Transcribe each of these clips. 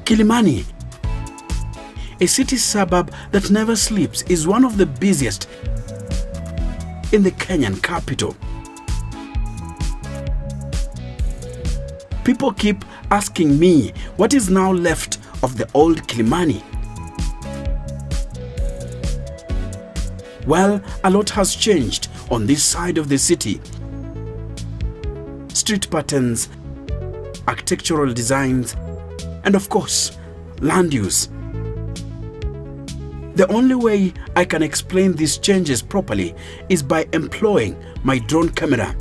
Kilimani, a city suburb that never sleeps, is one of the busiest in the Kenyan capital. People keep asking me what is now left of the old Kilimani. Well, a lot has changed on this side of the city. Street patterns, architectural designs, and of course, land use. The only way I can explain these changes properly is by employing my drone camera.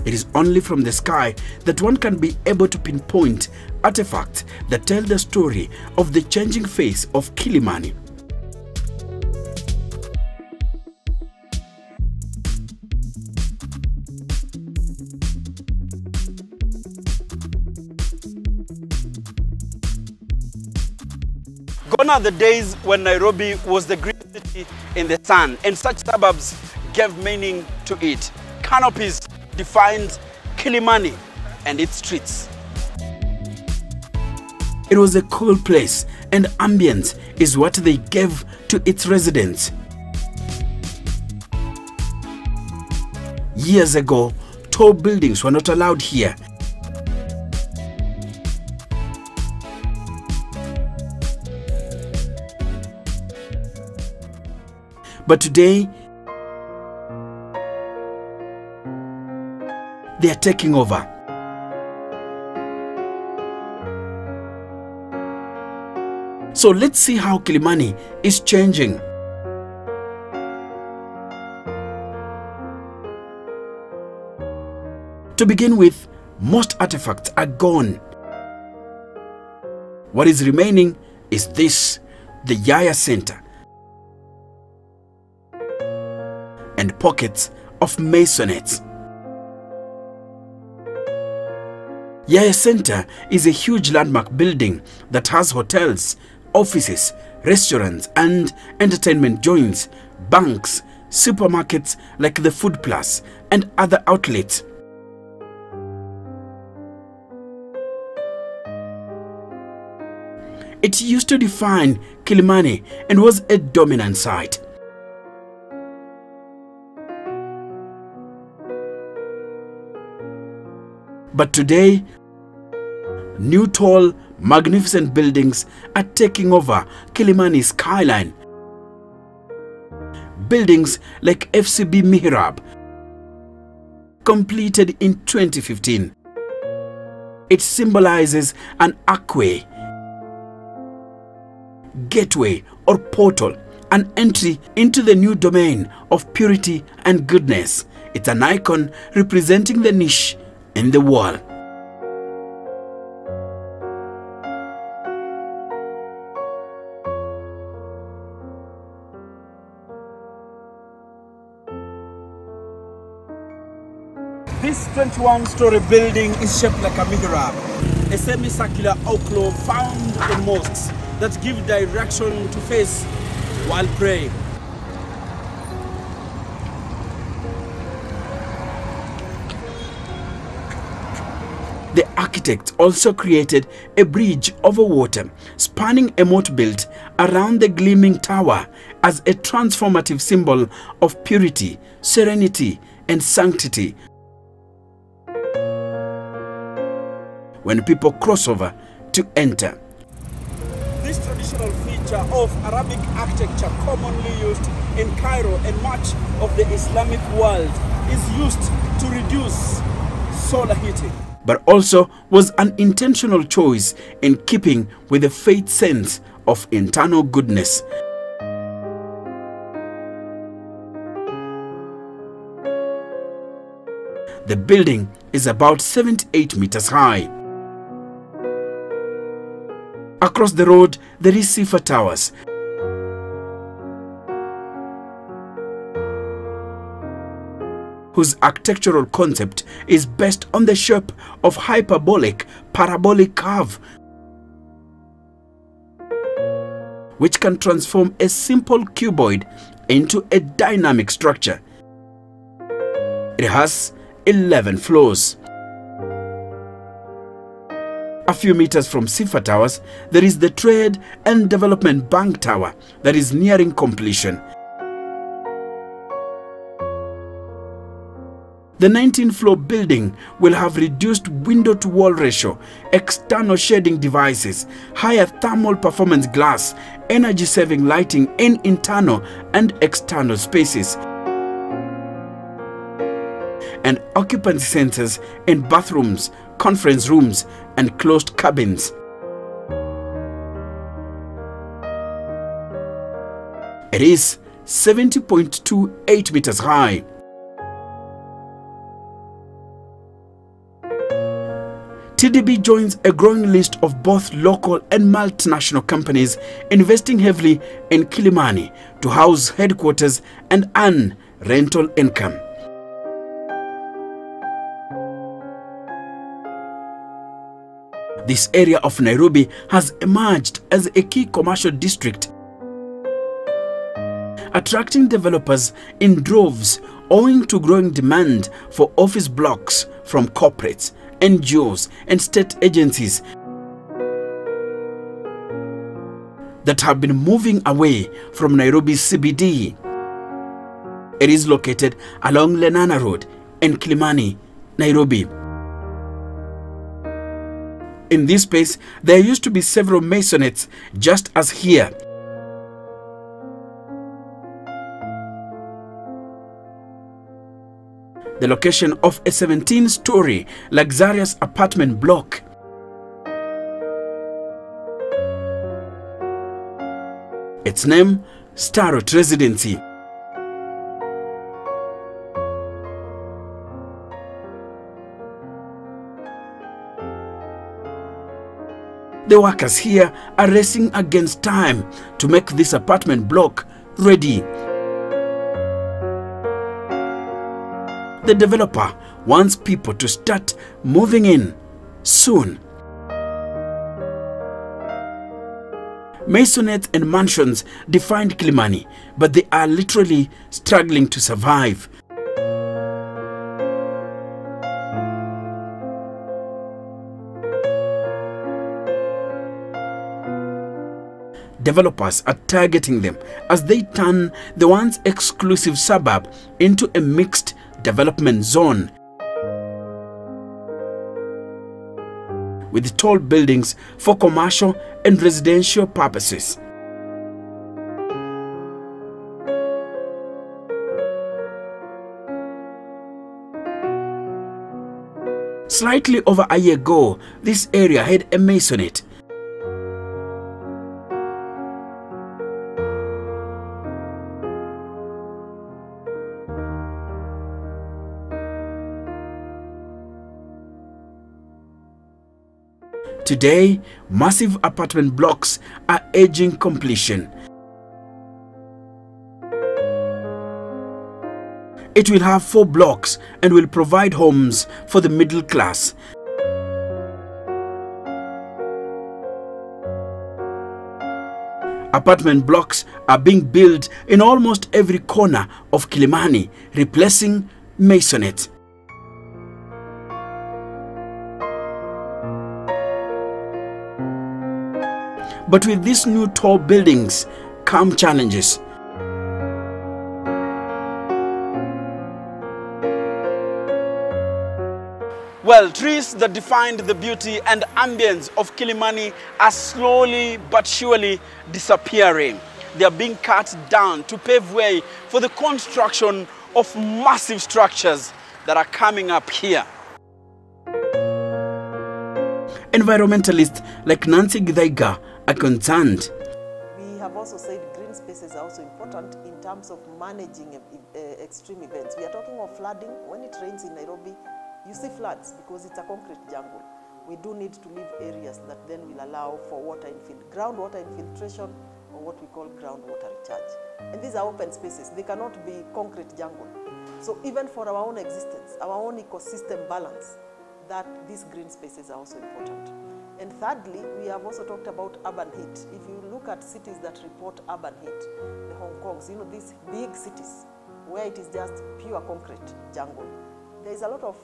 It is only from the sky that one can be able to pinpoint artifacts that tell the story of the changing face of Kilimani. Gone are the days when Nairobi was the green city in the sun, and such suburbs gave meaning to it. Canopies defined Kilimani and its streets. It was a cool place, and ambience is what they gave to its residents. Years ago, tall buildings were not allowed here. But today, they are taking over. So let's see how Kilimani is changing. To begin with, most artifacts are gone. What is remaining is this, the Yaya Center, and pockets of maisonettes. Yaya Center is a huge landmark building that has hotels, offices, restaurants and entertainment joints, banks, supermarkets like the Food Plus and other outlets. It used to define Kilimani and was a dominant site. But today, new tall, magnificent buildings are taking over Kilimani's skyline. Buildings like FCB Mihrab, completed in 2015. It symbolizes an archway, gateway or portal, an entry into the new domain of purity and goodness. It's an icon representing the niche in the wall. This 21-story building is shaped like a mihrab, a semicircular outlaw found in mosques that give direction to face while praying. The architect also created a bridge over water, spanning a moat built around the gleaming tower as a transformative symbol of purity, serenity, and sanctity. When people cross over to enter. This traditional feature of Arabic architecture, commonly used in Cairo and much of the Islamic world, is used to reduce solar heating, but also was an intentional choice in keeping with the faith sense of internal goodness. The building is about 78 meters high. Across the road, there is Sifa Towers, whose architectural concept is based on the shape of hyperbolic parabolic curve, which can transform a simple cuboid into a dynamic structure. It has 11 floors. A few meters from Sifa Towers, there is the Trade and Development Bank Tower that is nearing completion. The 19-floor building will have reduced window-to-wall ratio, external shading devices, higher thermal performance glass, energy-saving lighting in internal and external spaces, and occupancy sensors in bathrooms, conference rooms, and closed cabins. It is 70.28 meters high. TDB joins a growing list of both local and multinational companies investing heavily in Kilimani to house headquarters and earn rental income. This area of Nairobi has emerged as a key commercial district, attracting developers in droves owing to growing demand for office blocks from corporates, NGOs, and state agencies that have been moving away from Nairobi's CBD. It is located along Lenana Road in Kilimani, Nairobi. In this space, there used to be several maisonettes, just as here. The location of a 17-story luxurious apartment block. Its name, Starrett Residency. The workers here are racing against time to make this apartment block ready. The developer wants people to start moving in soon. Maisonettes and mansions defined Kilimani, but they are literally struggling to survive. Developers are targeting them as they turn the once exclusive suburb into a mixed development zone with tall buildings for commercial and residential purposes. Slightly over a year ago, this area had a maisonette. Today, massive apartment blocks are edging completion. It will have 4 blocks and will provide homes for the middle class. Apartment blocks are being built in almost every corner of Kilimani, replacing maisonettes. But with these new tall buildings come challenges. Well, trees that defined the beauty and ambience of Kilimani are slowly but surely disappearing. They are being cut down to pave way for the construction of massive structures that are coming up here. Environmentalists like Nancy Githaiga are concerned. We have also said green spaces are also important in terms of managing extreme events. We are talking of flooding. When it rains in Nairobi, you see floods because it's a concrete jungle. We do need to leave areas that then will allow for groundwater infiltration, or what we call groundwater recharge. And these are open spaces. They cannot be concrete jungle. So even for our own existence, our own ecosystem balance, that these green spaces are also important. And thirdly, we have also talked about urban heat. If you look at cities that report urban heat, the Hong Kongs, these big cities where it is just pure concrete jungle, there is a lot of,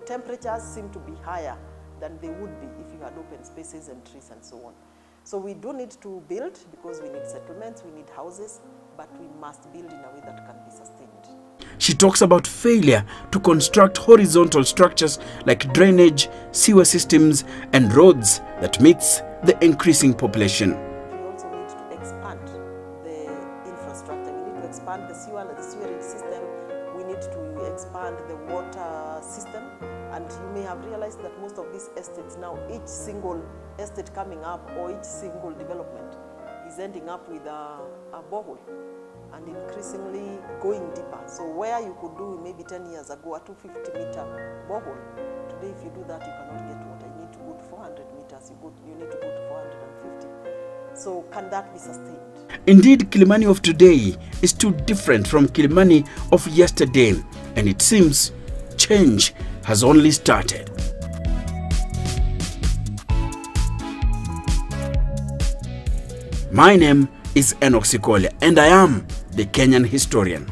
temperatures seem to be higher than they would be if you had open spaces and trees and so on. So we do need to build because we need settlements, we need houses, but we must build in a way that can be sustained. She talks about failure to construct horizontal structures like drainage, sewer systems, and roads that meets the increasing population. We also need to expand the infrastructure. We need to expand the sewerage system. We need to expand the water system. And you may have realized that most of these estates now, each single estate coming up or each single development is ending up with a borehole and increasingly going deeper. So where you could do maybe 10 years ago a 250-meter borehole, today if you do that you cannot get water. You need to go to 400 meters, you need to go to 450. So can that be sustained? Indeed, Kilimani of today is too different from Kilimani of yesterday, and it seems change has only started. My name is Enoch Sikole, and I am the Kenyan historian.